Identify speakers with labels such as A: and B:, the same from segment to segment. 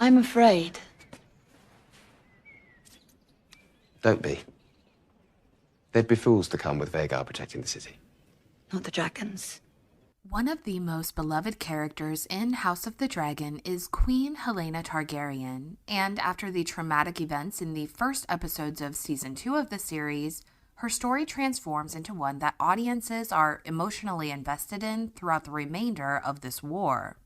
A: I'm afraid.
B: Don't be. They'd be fools to come with Vhagar protecting the city.
A: Not the dragons.
C: One of the most beloved characters in House of the Dragon is Queen Helaena Targaryen, and after the traumatic events in the first episodes of Season 2 of the series, her story transforms into one that audiences are emotionally invested in throughout the remainder of this war.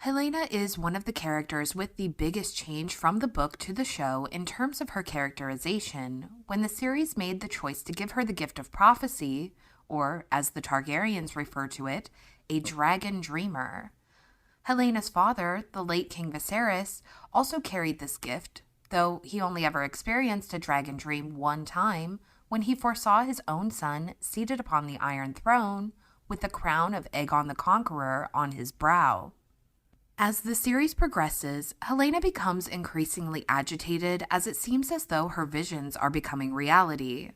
C: Helaena is one of the characters with the biggest change from the book to the show in terms of her characterization when the series made the choice to give her the gift of prophecy, or, as the Targaryens refer to it, a dragon dreamer. Helena's father, the late King Viserys, also carried this gift, though he only ever experienced a dragon dream one time when he foresaw his own son seated upon the Iron Throne with the crown of Aegon the Conqueror on his brow. As the series progresses, Helaena becomes increasingly agitated as it seems as though her visions are becoming reality.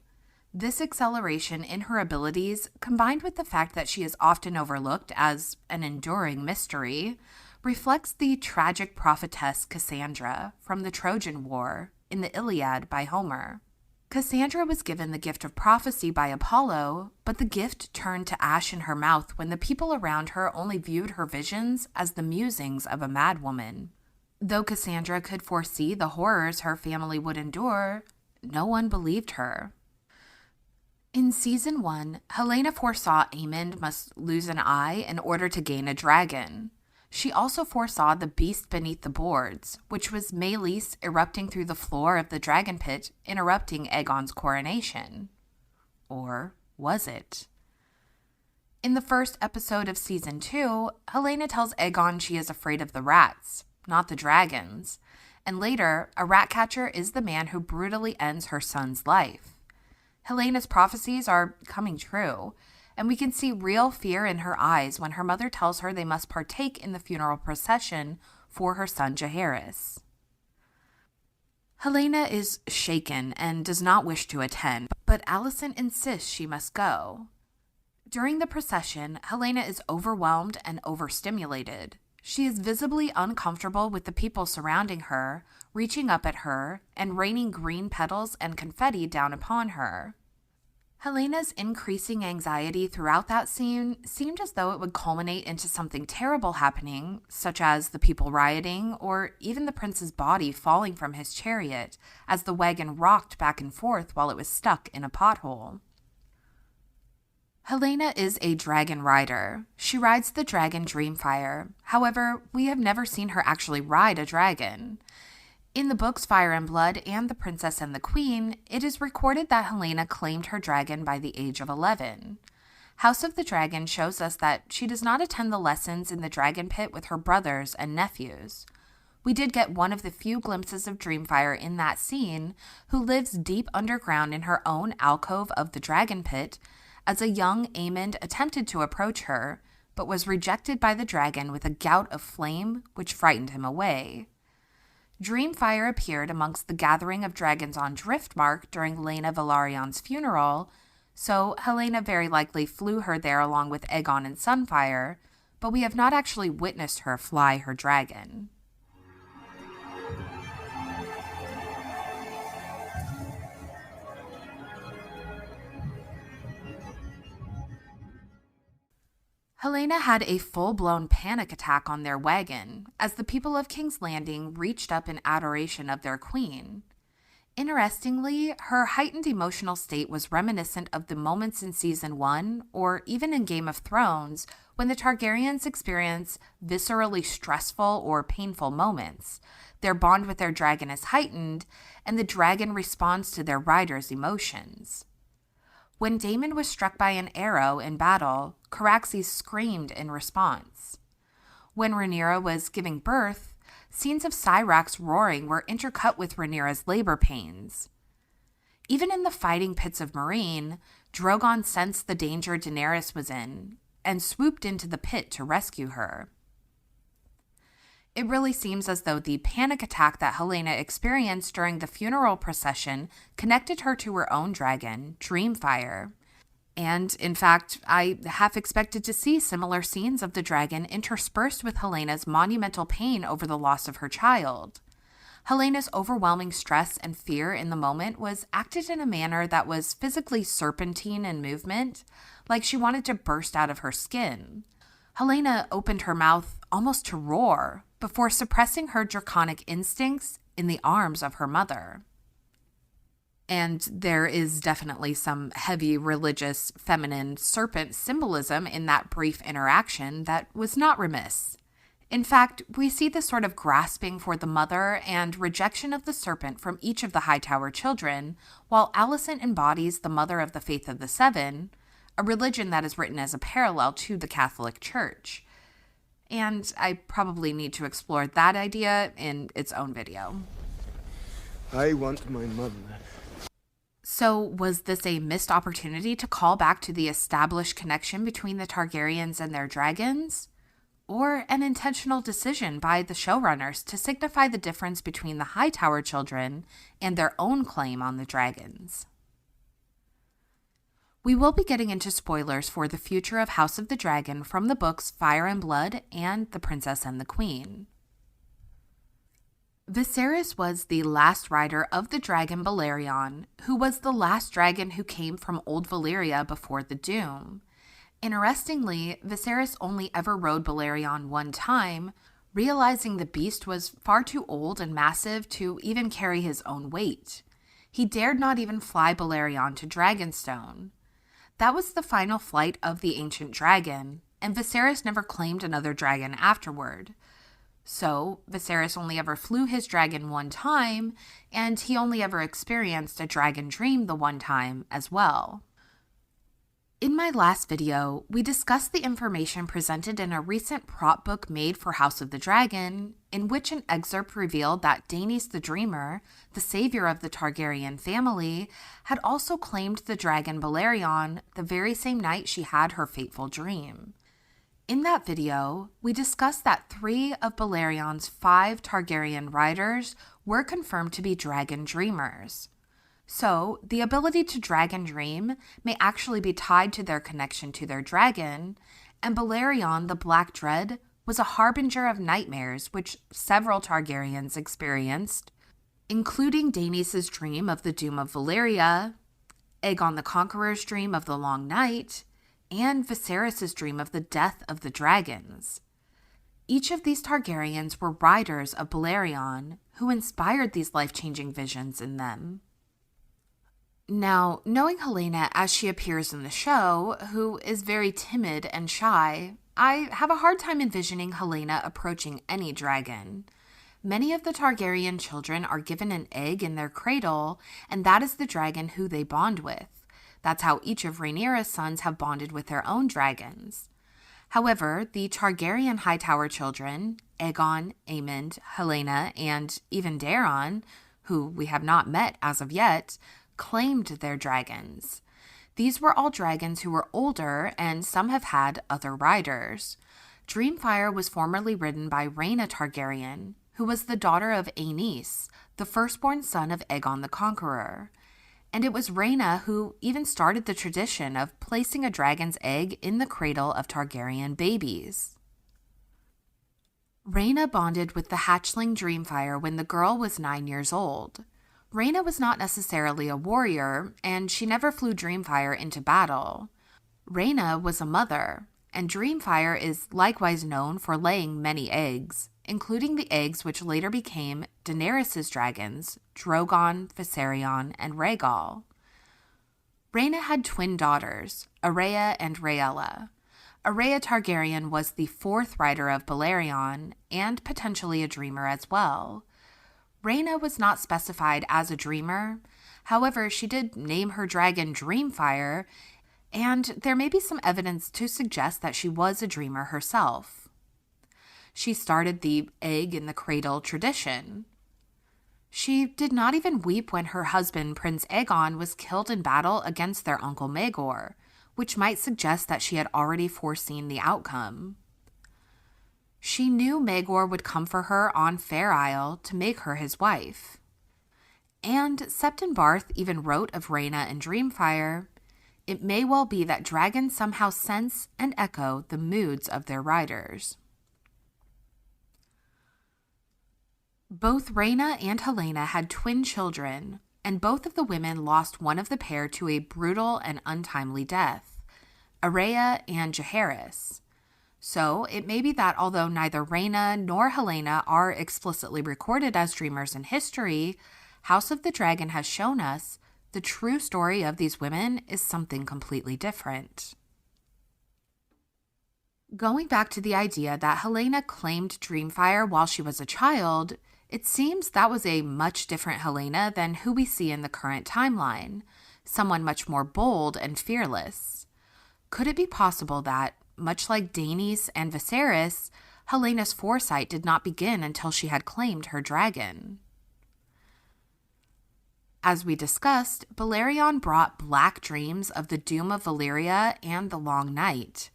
C: This acceleration in her abilities, combined with the fact that she is often overlooked as an enduring mystery, reflects the tragic prophetess Cassandra from the Trojan War in the Iliad by Homer. Cassandra was given the gift of prophecy by Apollo, but the gift turned to ash in her mouth when the people around her only viewed her visions as the musings of a madwoman. Though Cassandra could foresee the horrors her family would endure, no one believed her. In Season 1, Helaena foresaw Aemond must lose an eye in order to gain a dragon. She also foresaw the beast beneath the boards, which was Meleys erupting through the floor of the dragon pit, interrupting Aegon's coronation. Or was it? In the first episode of Season 2, Helaena tells Aegon she is afraid of the rats, not the dragons, and later, a rat catcher is the man who brutally ends her son's life. Helena's prophecies are coming true, and we can see real fear in her eyes when her mother tells her they must partake in the funeral procession for her son Jaehaerys. Helaena is shaken and does not wish to attend, but Alicent insists she must go. During the procession, Helaena is overwhelmed and overstimulated. She is visibly uncomfortable with the people surrounding her, reaching up at her, and raining green petals and confetti down upon her. Helena's increasing anxiety throughout that scene seemed as though it would culminate into something terrible happening, such as the people rioting, or even the prince's body falling from his chariot as the wagon rocked back and forth while it was stuck in a pothole. Helaena is a dragon rider. She rides the dragon Dreamfyre. However, we have never seen her actually ride a dragon. In the books Fire and Blood and The Princess and the Queen, it is recorded that Helaena claimed her dragon by the age of 11. House of the Dragon shows us that she does not attend the lessons in the dragon pit with her brothers and nephews. We did get one of the few glimpses of Dreamfyre in that scene, who lives deep underground in her own alcove of the dragon pit, as a young Aemond attempted to approach her, but was rejected by the dragon with a gout of flame which frightened him away. Dreamfyre appeared amongst the gathering of dragons on Driftmark during Rhaena Velarion's funeral, so Helaena very likely flew her there along with Aegon and Sunfyre, but we have not actually witnessed her fly her dragon. Helaena had a full-blown panic attack on their wagon as the people of King's Landing reached up in adoration of their queen. Interestingly, her heightened emotional state was reminiscent of the moments in Season 1, or even in Game of Thrones, when the Targaryens experience viscerally stressful or painful moments. Their bond with their dragon is heightened, and the dragon responds to their rider's emotions. When Daemon was struck by an arrow in battle, Caraxes screamed in response. When Rhaenyra was giving birth, scenes of Syrax roaring were intercut with Rhaenyra's labor pains. Even in the fighting pits of Meereen, Drogon sensed the danger Daenerys was in and swooped into the pit to rescue her. It really seems as though the panic attack that Helaena experienced during the funeral procession connected her to her own dragon, Dreamfyre. And in fact, I half expected to see similar scenes of the dragon interspersed with Helena's monumental pain over the loss of her child. Helena's overwhelming stress and fear in the moment was acted in a manner that was physically serpentine in movement, like she wanted to burst out of her skin. Helaena opened her mouth almost to roar before suppressing her draconic instincts in the arms of her mother. And there is definitely some heavy religious feminine serpent symbolism in that brief interaction that was not remiss. In fact, we see this sort of grasping for the mother and rejection of the serpent from each of the Hightower children, while Alicent embodies the mother of the Faith of the Seven, a religion that is written as a parallel to the Catholic Church. And I probably need to explore that idea in its own video.
D: I want my mother.
C: So was this a missed opportunity to call back to the established connection between the Targaryens and their dragons? Or an intentional decision by the showrunners to signify the difference between the Hightower children and their own claim on the dragons? We will be getting into spoilers for the future of House of the Dragon from the books Fire and Blood and The Princess and the Queen. Viserys was the last rider of the dragon Balerion, who was the last dragon who came from Old Valyria before the Doom. Interestingly, Viserys only ever rode Balerion one time, realizing the beast was far too old and massive to even carry his own weight. He dared not even fly Balerion to Dragonstone. That was the final flight of the ancient dragon, and Viserys never claimed another dragon afterward. So, Viserys only ever flew his dragon one time, and he only ever experienced a dragon dream the one time as well. In my last video, we discussed the information presented in a recent prop book made for House of the Dragon, in which an excerpt revealed that Daenerys the Dreamer, the savior of the Targaryen family, had also claimed the dragon Balerion the very same night she had her fateful dream. In that video, we discussed that 3 of Balerion's 5 Targaryen riders were confirmed to be dragon dreamers. So, the ability to dragon dream may actually be tied to their connection to their dragon, and Balerion the Black Dread was a harbinger of nightmares which several Targaryens experienced, including Daenerys' dream of the doom of Valyria, Aegon the Conqueror's dream of the Long Night, and Viserys' dream of the death of the dragons. Each of these Targaryens were riders of Balerion who inspired these life-changing visions in them. Now, knowing Helaena as she appears in the show, who is very timid and shy, I have a hard time envisioning Helaena approaching any dragon. Many of the Targaryen children are given an egg in their cradle, and that is the dragon who they bond with. That's how each of Rhaenyra's sons have bonded with their own dragons. However, the Targaryen Hightower children, Aegon, Aemond, Helaena, and even Daeron, who we have not met as of yet, claimed their dragons. These were all dragons who were older, and some have had other riders. Dreamfyre was formerly ridden by Rhaena Targaryen, who was the daughter of Aenys, the firstborn son of Aegon the Conqueror. And it was Rhaena who even started the tradition of placing a dragon's egg in the cradle of Targaryen babies. Rhaena bonded with the hatchling Dreamfyre when the girl was 9 years old. Rhaena was not necessarily a warrior, and she never flew Dreamfyre into battle. Rhaena was a mother, and Dreamfyre is likewise known for laying many eggs, including the eggs which later became Daenerys' dragons, Drogon, Viserion, and Rhaegal. Rhaena had twin daughters, Araya and Rhaella. Araya Targaryen was the 4th rider of Balerion, and potentially a dreamer as well. Rhaena was not specified as a dreamer. However, she did name her dragon Dreamfyre, and there may be some evidence to suggest that she was a dreamer herself. She started the egg in the cradle tradition. She did not even weep when her husband, Prince Aegon, was killed in battle against their uncle Maegor, which might suggest that she had already foreseen the outcome. She knew Maegor would come for her on Fair Isle to make her his wife. And Septon Barth even wrote of Rhaena and Dreamfyre, it may well be that dragons somehow sense and echo the moods of their riders. Both Rhaena and Helaena had twin children, and both of the women lost one of the pair to a brutal and untimely death, Araya and Jaehaerys. So it may be that although neither Rhaena nor Helaena are explicitly recorded as dreamers in history, House of the Dragon has shown us the true story of these women is something completely different. Going back to the idea that Helaena claimed Dreamfyre while she was a child, it seems that was a much different Helaena than who we see in the current timeline, someone much more bold and fearless. Could it be possible that, much like Daenerys and Viserys, Helena's foresight did not begin until she had claimed her dragon? As we discussed, Balerion brought black dreams of the doom of Valyria and the Long Night.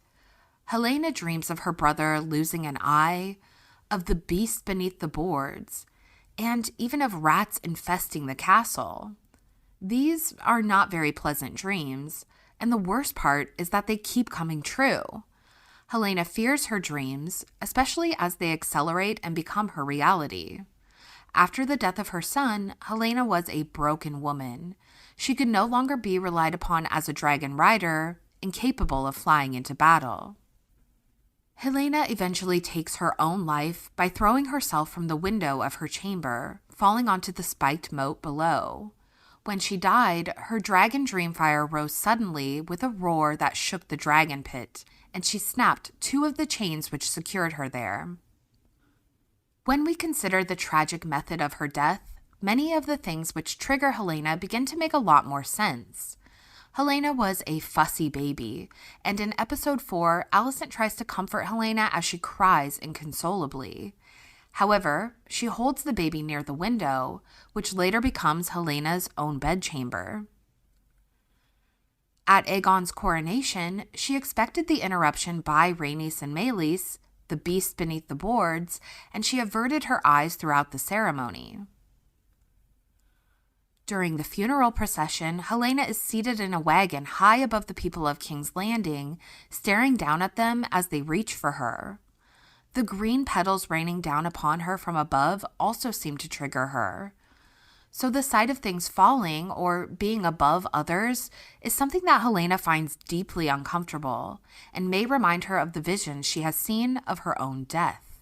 C: Helaena dreams of her brother losing an eye, of the beast beneath the boards, and even of rats infesting the castle. These are not very pleasant dreams, and the worst part is that they keep coming true. Helaena fears her dreams, especially as they accelerate and become her reality. After the death of her son, Helaena was a broken woman. She could no longer be relied upon as a dragon rider, incapable of flying into battle. Helaena eventually takes her own life by throwing herself from the window of her chamber, falling onto the spiked moat below. When she died, her dragon Dreamfyre rose suddenly with a roar that shook the dragon pit, and she snapped 2 of the chains which secured her there. When we consider the tragic method of her death, many of the things which trigger Helaena begin to make a lot more sense. Helaena was a fussy baby, and in episode 4, Alicent tries to comfort Helaena as she cries inconsolably. However, she holds the baby near the window, which later becomes Helena's own bedchamber. At Aegon's coronation, she expected the interruption by Rhaenys and Meleys, the beast beneath the boards, and she averted her eyes throughout the ceremony. During the funeral procession, Helaena is seated in a wagon high above the people of King's Landing, staring down at them as they reach for her. The green petals raining down upon her from above also seem to trigger her. So the sight of things falling or being above others is something that Helaena finds deeply uncomfortable and may remind her of the visions she has seen of her own death.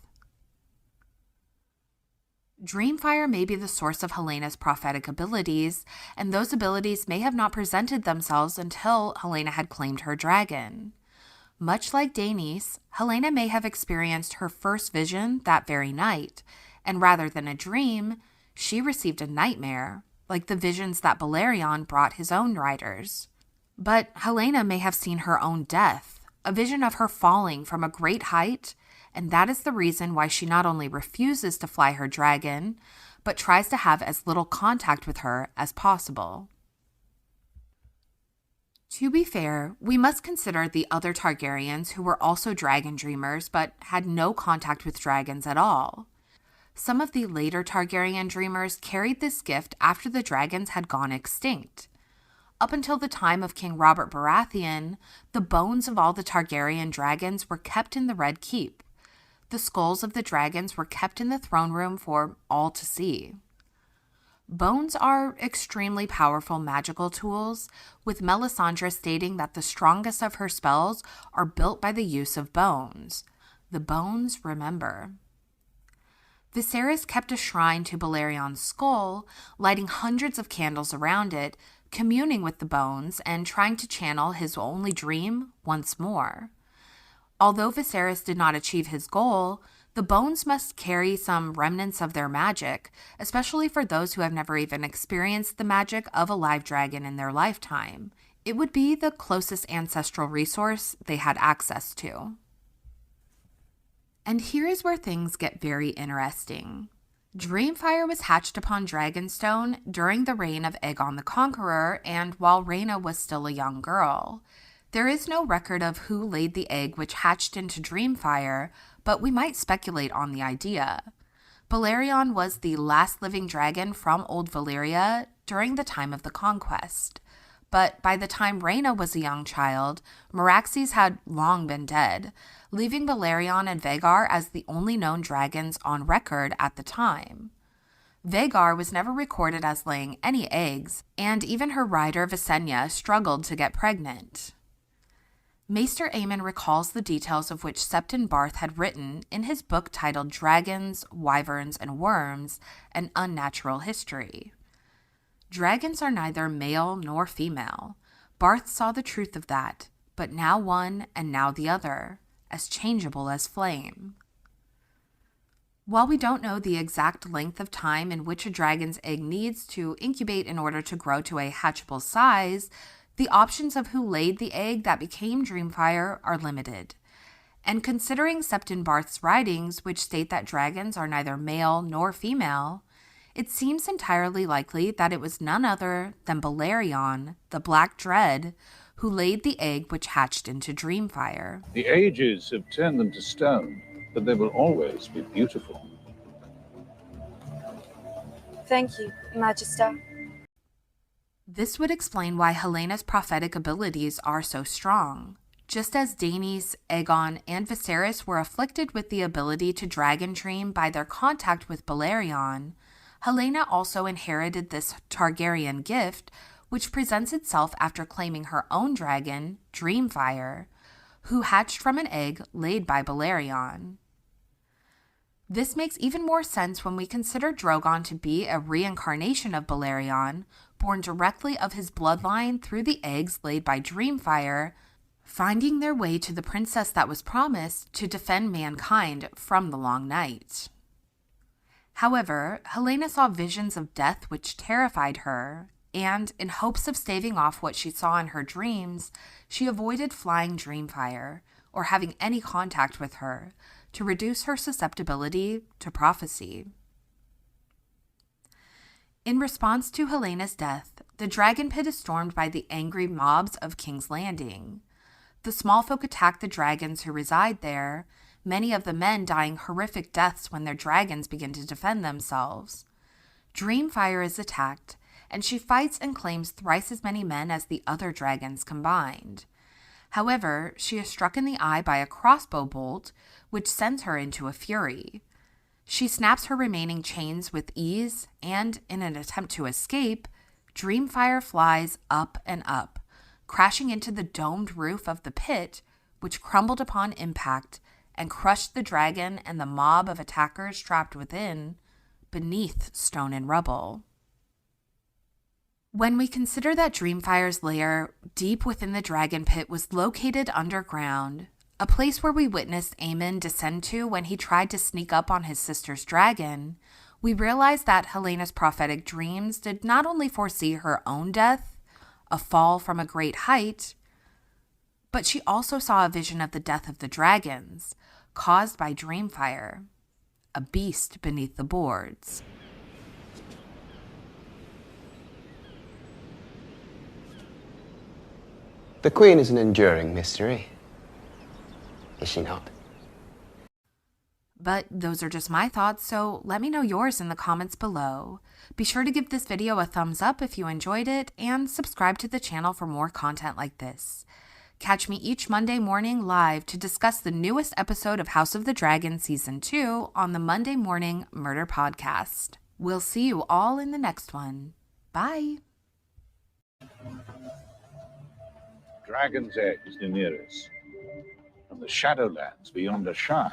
C: Dreamfyre may be the source of Helena's prophetic abilities, and those abilities may have not presented themselves until Helaena had claimed her dragon. Much like Daenerys, Helaena may have experienced her first vision that very night, and rather than a dream, she received a nightmare, like the visions that Balerion brought his own riders. But Helaena may have seen her own death, a vision of her falling from a great height, and that is the reason why she not only refuses to fly her dragon, but tries to have as little contact with her as possible. To be fair, we must consider the other Targaryens who were also dragon dreamers but had no contact with dragons at all. Some of the later Targaryen dreamers carried this gift after the dragons had gone extinct. Up until the time of King Robert Baratheon, the bones of all the Targaryen dragons were kept in the Red Keep. The skulls of the dragons were kept in the throne room for all to see. Bones are extremely powerful magical tools, with Melisandre stating that the strongest of her spells are built by the use of bones. The bones remember. Viserys kept a shrine to Balerion's skull, lighting hundreds of candles around it, communing with the bones and trying to channel his only dream once more. Although Viserys did not achieve his goal, the bones must carry some remnants of their magic, especially for those who have never even experienced the magic of a live dragon in their lifetime. It would be the closest ancestral resource they had access to. And here is where things get very interesting. Dreamfyre was hatched upon Dragonstone during the reign of Aegon the Conqueror and while Rhaena was still a young girl. There is no record of who laid the egg which hatched into Dreamfyre, but we might speculate on the idea. Balerion was the last living dragon from Old Valyria during the time of the conquest. But by the time rhaena was a young child, Meraxes had long been dead, leaving Balerion and Vhagar as the only known dragons on record at the time. Vhagar was never recorded as laying any eggs, and even her rider Visenya struggled to get pregnant. Maester Aemon recalls the details of which Septon Barth had written in his book titled Dragons, Wyverns, and Worms, An Unnatural History. Dragons are neither male nor female. Barth saw the truth of that, but now one and now the other, as changeable as flame. While we don't know the exact length of time in which a dragon's egg needs to incubate in order to grow to a hatchable size, the options of who laid the egg that became Dreamfyre are limited. And considering Septon Barth's writings, which state that dragons are neither male nor female, it seems entirely likely that it was none other than Balerion, the Black Dread, who laid the egg which hatched into Dreamfyre.
E: The ages have turned them to stone, but they will always be beautiful.
F: Thank you, Magister.
C: This would explain why Helena's prophetic abilities are so strong. Just as Daenerys, Aegon, and Viserys were afflicted with the ability to dragon dream by their contact with Balerion, Helaena also inherited this Targaryen gift, which presents itself after claiming her own dragon, Dreamfyre, who hatched from an egg laid by Balerion. This makes even more sense when we consider Drogon to be a reincarnation of Balerion, born directly of his bloodline through the eggs laid by Dreamfyre, finding their way to the princess that was promised to defend mankind from the Long Night. However, Helaena saw visions of death which terrified her, and in hopes of staving off what she saw in her dreams, she avoided flying Dreamfyre or having any contact with her to reduce her susceptibility to prophecy. In response to Helena's death, the dragon pit is stormed by the angry mobs of King's Landing. The small folk attack the dragons who reside there, many of the men dying horrific deaths when their dragons begin to defend themselves. Dreamfyre is attacked, and she fights and claims thrice as many men as the other dragons combined. However, she is struck in the eye by a crossbow bolt, which sends her into a fury. She snaps her remaining chains with ease, and, in an attempt to escape, Dreamfyre flies up and up, crashing into the domed roof of the pit, which crumbled upon impact and crushed the dragon and the mob of attackers trapped within, beneath stone and rubble. When we consider that Dreamfyre's lair, deep within the dragon pit, was located underground, a place where we witnessed Aemon descend to when he tried to sneak up on his sister's dragon, we realize that Helena's prophetic dreams did not only foresee her own death, a fall from a great height, but she also saw a vision of the death of the dragons, caused by Dreamfyre, a beast beneath the boards.
B: The Queen is an enduring mystery, is she not?
C: But those are just my thoughts, so let me know yours in the comments below. Be sure to give this video a thumbs up if you enjoyed it, and subscribe to the channel for more content like this. Catch me each Monday morning live to discuss the newest episode of House of the Dragon Season 2 on the Monday Morning Murder Podcast. We'll see you all in the next one. Bye!
E: Dragon's eggs, Daenerys, from the Shadowlands beyond a Shire.